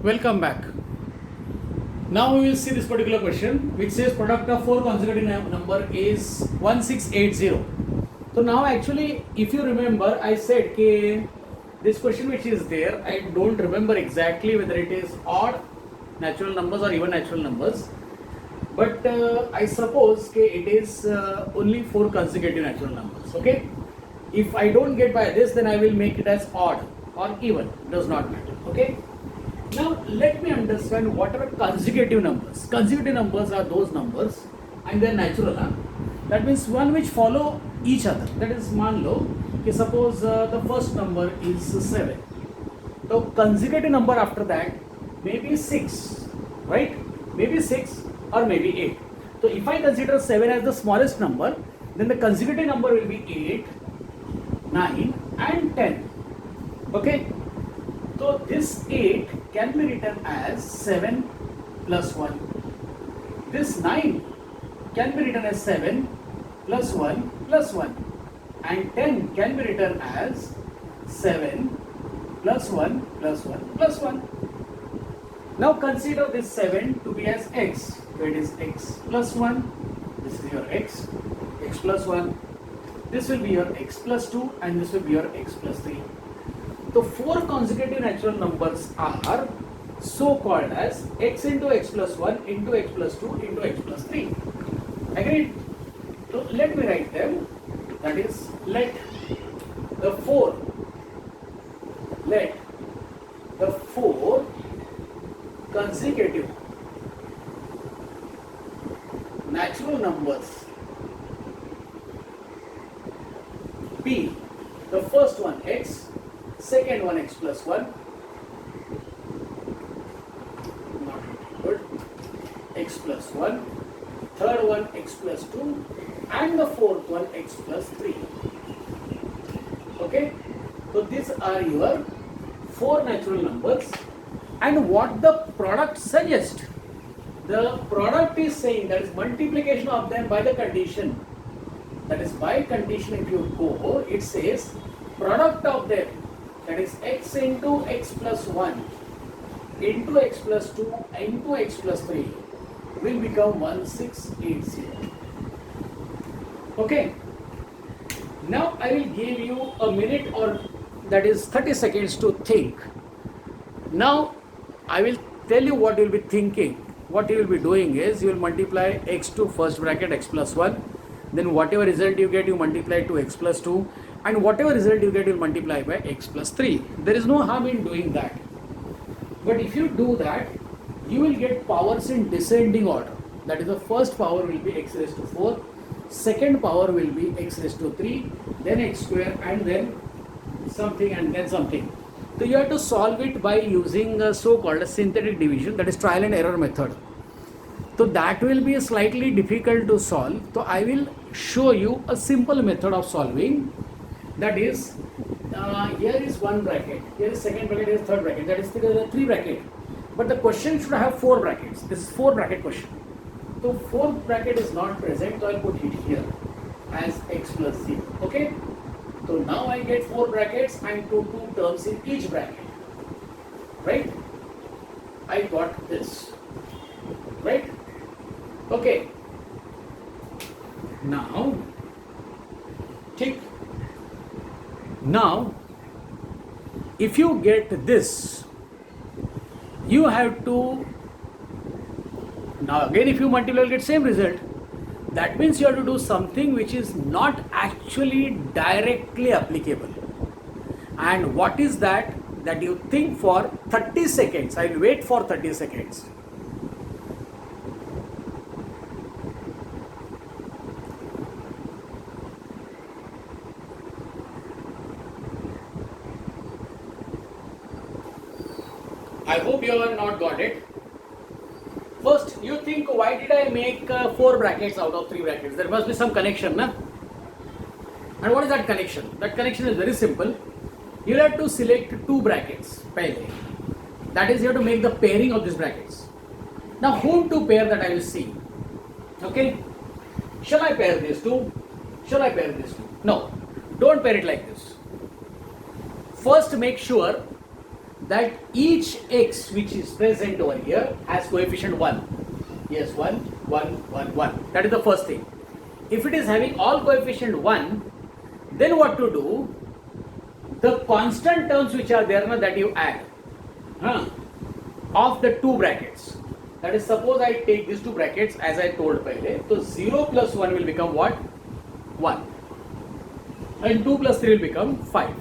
Welcome back. Now we will see this particular question which says product of four consecutive number is 1680. So now actually if you remember I said कि this question which is there I don't remember exactly whether it is odd natural numbers or even natural numbers, but I suppose it is only four consecutive natural numbers. Okay, if I don't get by this then I will make it as odd or even, does not matter. Okay, now let me understand what are consecutive numbers. Consecutive numbers are those numbers and they are natural. That means one which follow each other. That is, मान लो कि suppose the first number is 7. So consecutive number after that may be 6, right? Maybe 6 or maybe 8. So if I consider 7 as the smallest number, then the consecutive number will be 8, 9 and 10. Okay? So this 8 can be written as 7 plus 1. This 9 can be written as 7 plus 1 plus 1. And 10 can be written as 7 plus 1 plus 1 plus 1. Now consider this 7 to be as x. So it is x plus 1. This is your x plus 1. This will be your x plus 2 and this will be your x plus 3. So four consecutive natural numbers are so called as x into x plus 1 into x plus 2 into x plus 3. Agreed? So let me write them. That is, let the four consecutive natural numbers be the first one x, second one x plus 1, not good, x plus 1, third one x plus 2 and the fourth one x plus 3. Okay, so these are your four natural numbers, and what the product suggests, the product is saying that is multiplication of them by the condition. That is, by condition if you go, it says product of them, that is x into x plus 1 into x plus 2 into x plus 3 will become 1680. Okay. Now I will give you a minute, or that is 30 seconds to think. Now I will tell you what you will be thinking. What you will be doing is you will multiply x to first bracket x plus 1, then whatever result you get you multiply to x plus 2, and whatever result you get you will multiply by x plus 3. There is no harm in doing that. But if you do that, you will get powers in descending order. That is, the first power will be x raised to 4, second power will be x raised to 3, then x square, and then something and then something. So you have to solve it by using a so-called synthetic division, that is trial and error method. So that will be slightly difficult to solve. So I will show you a simple method of solving. That is, here is one bracket, here is second bracket, here is third bracket, that is the three bracket. But the question should have four brackets. This is four bracket question. So fourth bracket is not present, so I'll put it here as x plus 0. Okay. So now I get four brackets and two terms in each bracket. Right? I got this. Right? Okay. Now, tick. Now, if you get this, you have to, now again if you multiply you get same result. That means you have to do something which is not actually directly applicable. And what is that? That you think for 30 seconds. I will wait for 30 seconds. I hope you have not got it. First, you think, why did I make four brackets out of three brackets? There must be some connection, na? And what is that connection? That connection is very simple. You have to select two brackets. Pehle. That is, you have to make the pairing of these brackets. Now, whom to pair, that I will see. Okay? Shall I pair these two? Shall I pair these two? No. Don't pair it like this. First, make sure that each x which is present over here has coefficient 1. Yes, 1, 1, 1, 1. That is the first thing. If it is having all coefficient 1, then what to do? The constant terms which are there now that you add of the two brackets. That is, suppose I take these two brackets as I told pehle. So 0 plus 1 will become what? 1. And 2 plus 3 will become 5.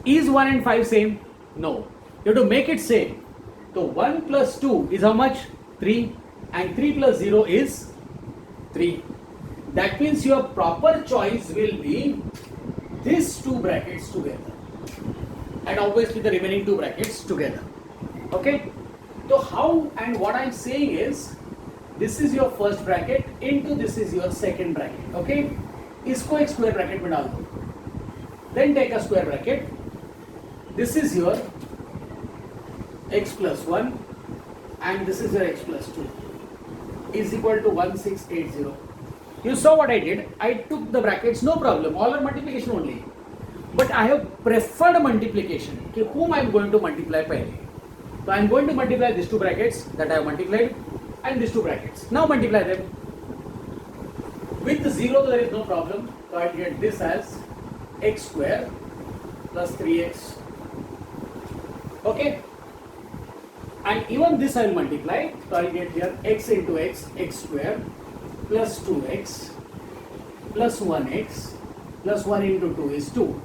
Is 1 and 5 same? No. You have to make it same. So 1 plus 2 is how much? 3. And 3 plus 0 is 3. That means your proper choice will be these two brackets together. And obviously the remaining two brackets together. Okay? So how and what I am saying is, this is your first bracket into this is your second bracket. Okay? इसको एक square bracket में डाल दो. Then take a square bracket. This is your x plus 1 and this is your x plus 2 is equal to 1680. You saw what I did. I took the brackets, no problem. All are multiplication only. But I have preferred multiplication. Okay, whom I am going to multiply pehle. So I am going to multiply these two brackets that I have multiplied and these two brackets. Now multiply them. With the 0 there is no problem. So I get this as x square plus 3x. Okay. And even this I will multiply. So I will get here x into x, x square plus 2x plus 1x plus 1 into 2 is 2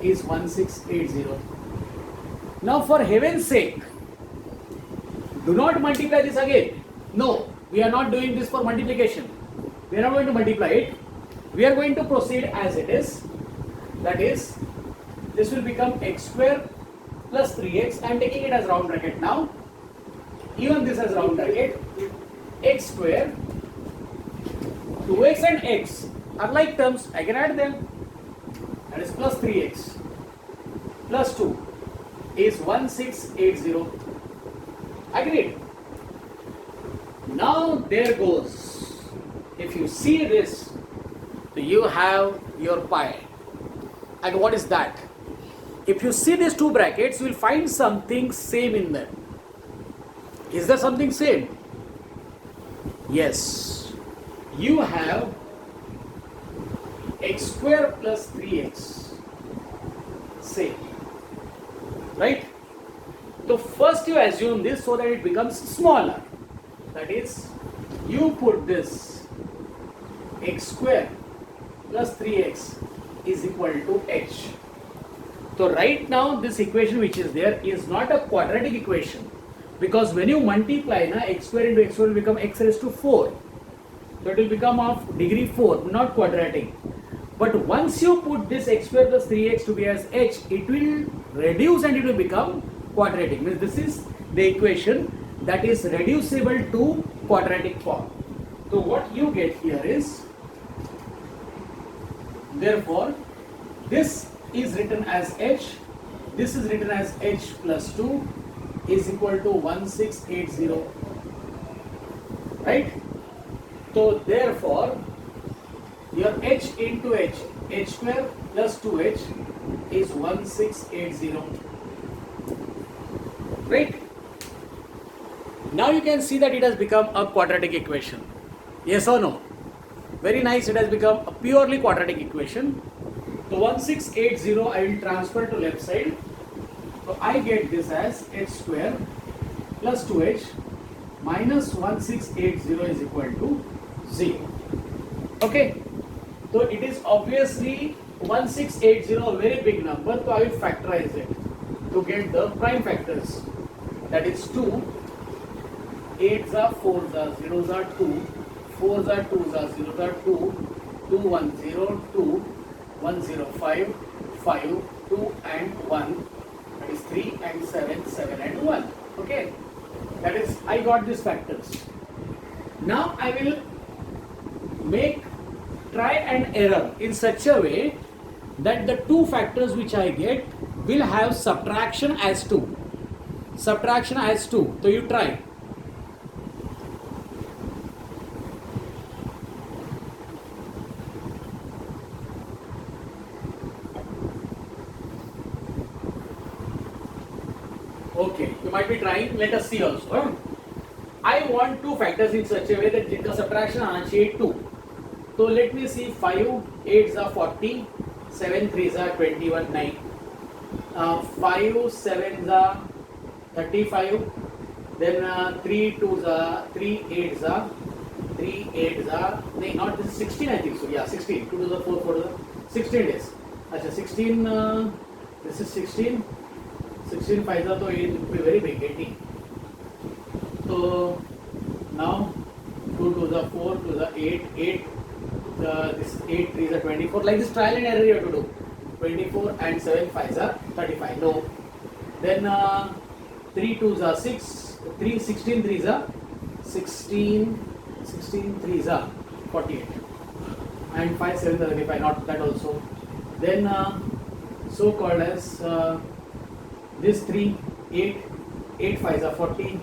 is 1680. Now for heaven's sake, do not multiply this again. No, we are not doing this for multiplication. We are not going to multiply it. We are going to proceed as it is. That is, this will become x square plus 3x. I am taking it as round bracket now. Even this as round bracket. X square, 2x and x are like terms. I can add them. That is plus 3x plus 2 is 1680. Agreed? Now there goes. If you see this, you have your pi. And what is that? If you see these two brackets, you will find something same in them. Is there something same? Yes. You have x square plus 3x. Same. Right? So first you assume this so that it becomes smaller. That is, you put this x square plus 3x is equal to h. So right now this equation which is there is not a quadratic equation, because when you multiply na, x square into x square will become x raised to 4. So it will become of degree 4, not quadratic. But once you put this x square plus 3x to be as h, it will reduce and it will become quadratic. Means this is the equation that is reducible to quadratic form. So what you get here is, therefore, this is written as h, this is written as h plus 2 is equal to 1680. Right? So therefore, your h into h, h square plus 2h is 1680. Right? Now you can see that it has become a quadratic equation. Yes or no? Very nice, it has become a purely quadratic equation. So 1680 I will transfer to left side. So I get this as h square plus 2h minus 1680 is equal to 0. Okay. So it is obviously 1680 a very big number, so I will factorize it to get the prime factors. That is 2, 8s are 4s are 0s are 2, 4s are 2s are 0s are 2, 2 1 0, 2, 1 0 5, 5, 2 and 1, that is 3 and 7, 7 and 1. Okay, that is, I got these factors. Now I will make try and error in such a way that the two factors which I get will have subtraction as 2. Subtraction as 2. So you try. be trying. Let us see also. I want two factors in such a way that जिनका subtraction आना चाहिए 2. So let me see 5 8s are 40, 7 3s are 21 9. 5 7s are 35. Then 3 2s are 3 8s are no, not this is 16 I think so. Yeah, 16. 2 to the 4 4 to the 16 days. अच्छा 16. This is 16. 16 5s are तो it will be very big 80. So now 2 to the 4 to the 8 8. This 8 3s are 24. Like this trial and error you have to do. 24 and 7 5s are 35. No. Then 3 2s are 6. 3 16 3s are 16. 16 3s are 48. And 5 7s are 35. Not that also. Then so called as this 3 8 8 5s are 40.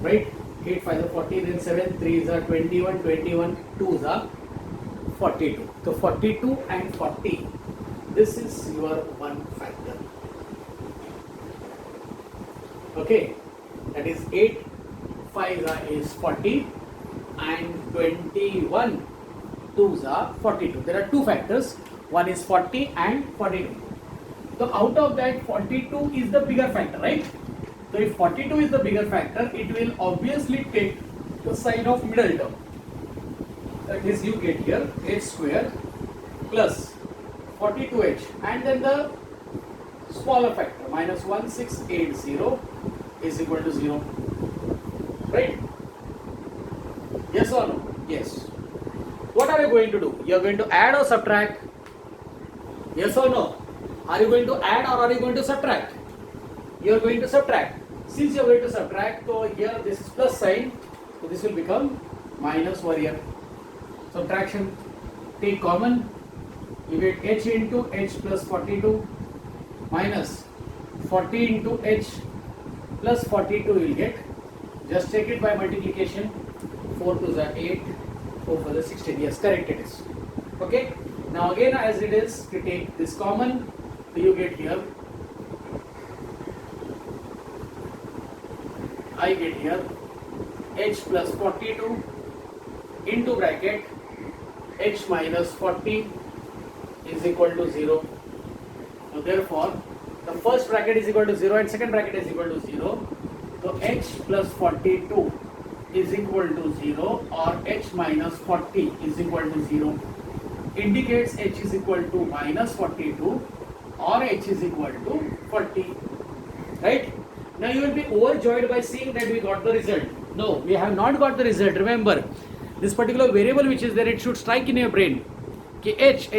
Right? 8 5s are 40. Then 7 3s are 21. 21 2s are 42. So 42 and 40. This is your one factor. Okay, that is 8 5 is 40 and 21 2s are 42. There are two factors. One is 40 and 42. So out of that 42 is the bigger factor, right? So if 42 is the bigger factor, it will obviously take the sign of middle term. That is, you get here h square plus 42h and then the smaller factor minus 1680 is equal to 0. Right? Yes or no? Yes. What are you going to do? You are going to add or subtract? Yes or no? Are you going to add or are you going to subtract? You are going to subtract. Since you are going to subtract, so here this is plus sign, so this will become minus over here. Subtraction, take common, you get h into h plus 42 minus 40 into h plus 42 you will get. Just take it by multiplication. 4 to the 8, 4 for the 16. Yes, correct it is. Okay. Now again as it is, you take this common, so you get here. I get here h plus 42 into bracket h minus 40 is equal to 0. Now therefore, the first bracket is equal to 0 and second bracket is equal to 0. So h plus 42 is equal to 0 or h minus 40 is equal to 0. Indicates h is equal to minus 42 or h is equal to 40. Right? Now you will be overjoyed by seeing that we got the result. No, we have not got the result. Remember, this particular variable which is there, it should strike in your brain. Okay, h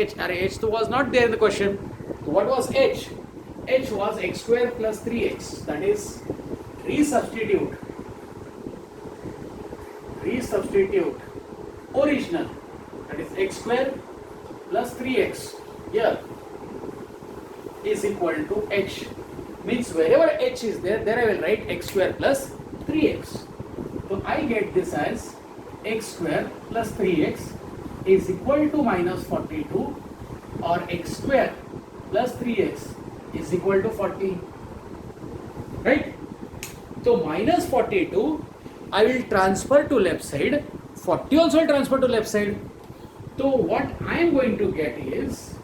was not there in the question. So what was h? H was x square plus 3x. That is, resubstitute original. That is x square plus 3x. Here is equal to h. Means wherever h is there, there I will write x square plus 3x. So I get this as x square plus 3x is equal to minus 42 or x square plus 3x is equal to 40. Right? So minus 42 I will transfer to left side. 40 also will transfer to left side. So what I am going to get is,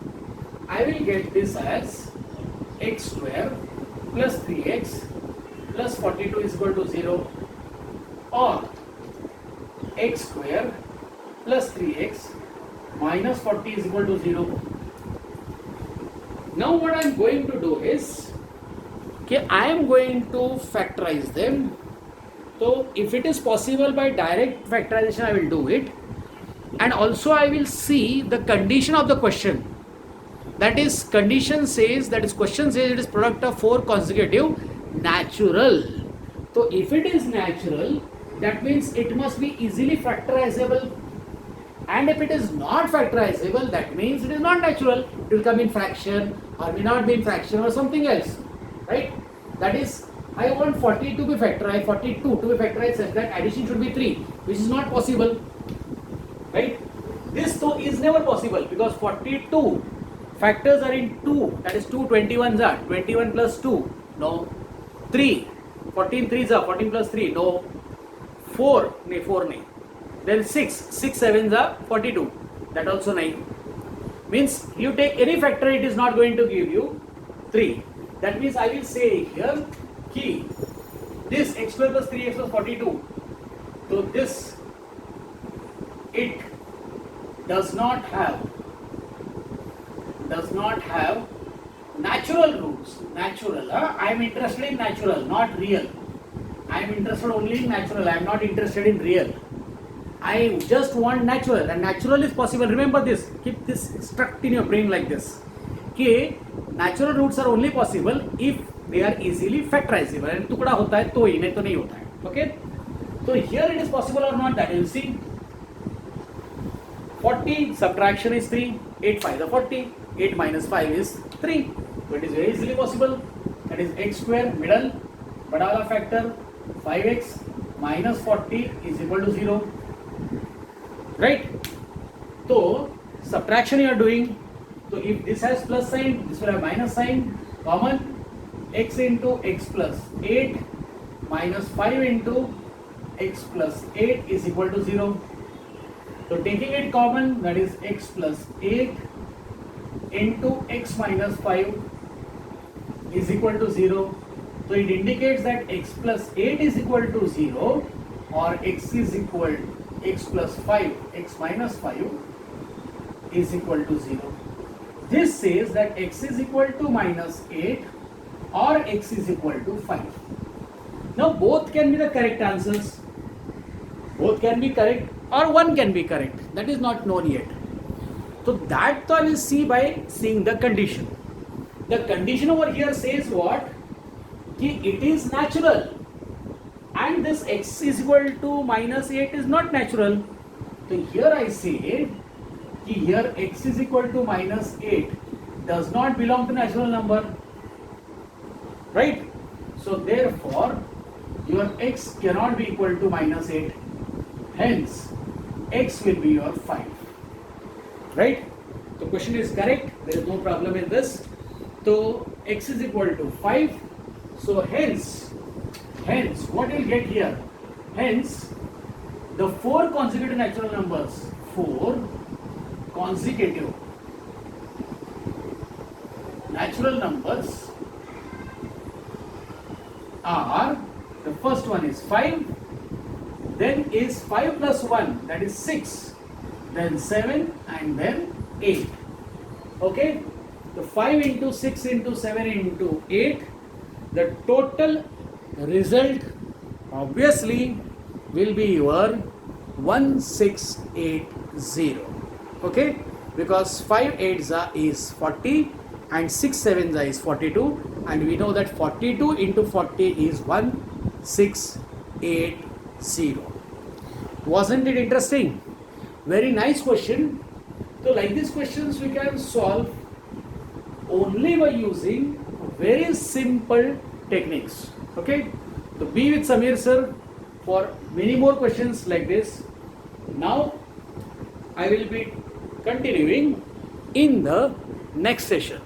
I will get this as x square plus 3x plus 42 is equal to 0 or x square plus 3x minus 40 is equal to 0. Now what I am going to do is, okay, I am going to factorize them. So if it is possible by direct factorization, I will do it. And also I will see the condition of the question. That is, condition says, that is, question says it is product of 4 consecutive natural. So if it is natural, that means it must be easily factorizable. And if it is not factorizable, that means it is not natural. It will come in fraction or may not be in fraction or something else. Right? That is, I want 40 to be factorized, 42 to be factorized such that addition should be 3, which is not possible. Right? This though is never possible because 42 factors are in 2, that is 2 21s are 21 plus 2, no, 3, 14 3s are 14 plus 3, no. 4 nahi. Then 6 7s are 42, that also nahi. Means you take any factor, it is not going to give you 3. That means I will say here ki this x square plus 3x plus 42, so this it does not have natural roots. Natural, I am interested in natural, not real. I am interested only in natural, I am not interested in real. I just want natural, and natural is possible. Remember this, keep this stuck in your brain like this. Okay, natural roots are only possible if they are easily factorizable. And टुकड़ा होता है तो ही, नहीं तो नहीं होता है. Okay, so here it is possible or not, that you will see. 40 subtraction is 3, 8 5 are 40, 8 minus 5 is 3. So it is very easily possible. That is x square, middle, बड़ा वाला factor 5x minus 40 is equal to 0. Right? So subtraction you are doing. So if this has plus sign, this will have minus sign. Common, x into x plus 8 minus 5 into x plus 8 is equal to 0. So taking it common, that is x plus 8 into x minus 5 is equal to 0. So it indicates that x plus 8 is equal to 0, or x is equal x plus 5, x minus 5 is equal to 0. This says that x is equal to minus 8 or x is equal to 5. Now both can be the correct answers. Both can be correct or one can be correct. That is not known yet. So that I will see by seeing the condition. The condition over here says what? Ki it is natural. And this x is equal to minus 8 is not natural. So here I say कि here x is equal to minus 8 does not belong to natural number, right? So therefore your x cannot be equal to minus 8, hence x will be your 5, right? The question is correct, there is no problem in this. So x is equal to 5, so hence what you will get here, hence the 4 consecutive natural numbers, 4 consecutive natural numbers are, the first one is 5, then is 5 plus 1, that is 6, then 7, and then 8. Okay, the 5 into 6 into 7 into 8, the total result obviously will be your 1680. Okay, because 5 8s is 40 and 6 7s is 42, and we know that 42 into 40 is 1680. Wasn't it interesting? Very nice question. So like these questions we can solve only by using very simple techniques. Okay, so be with Samir sir for many more questions like this. Now I will be continuing in the next session.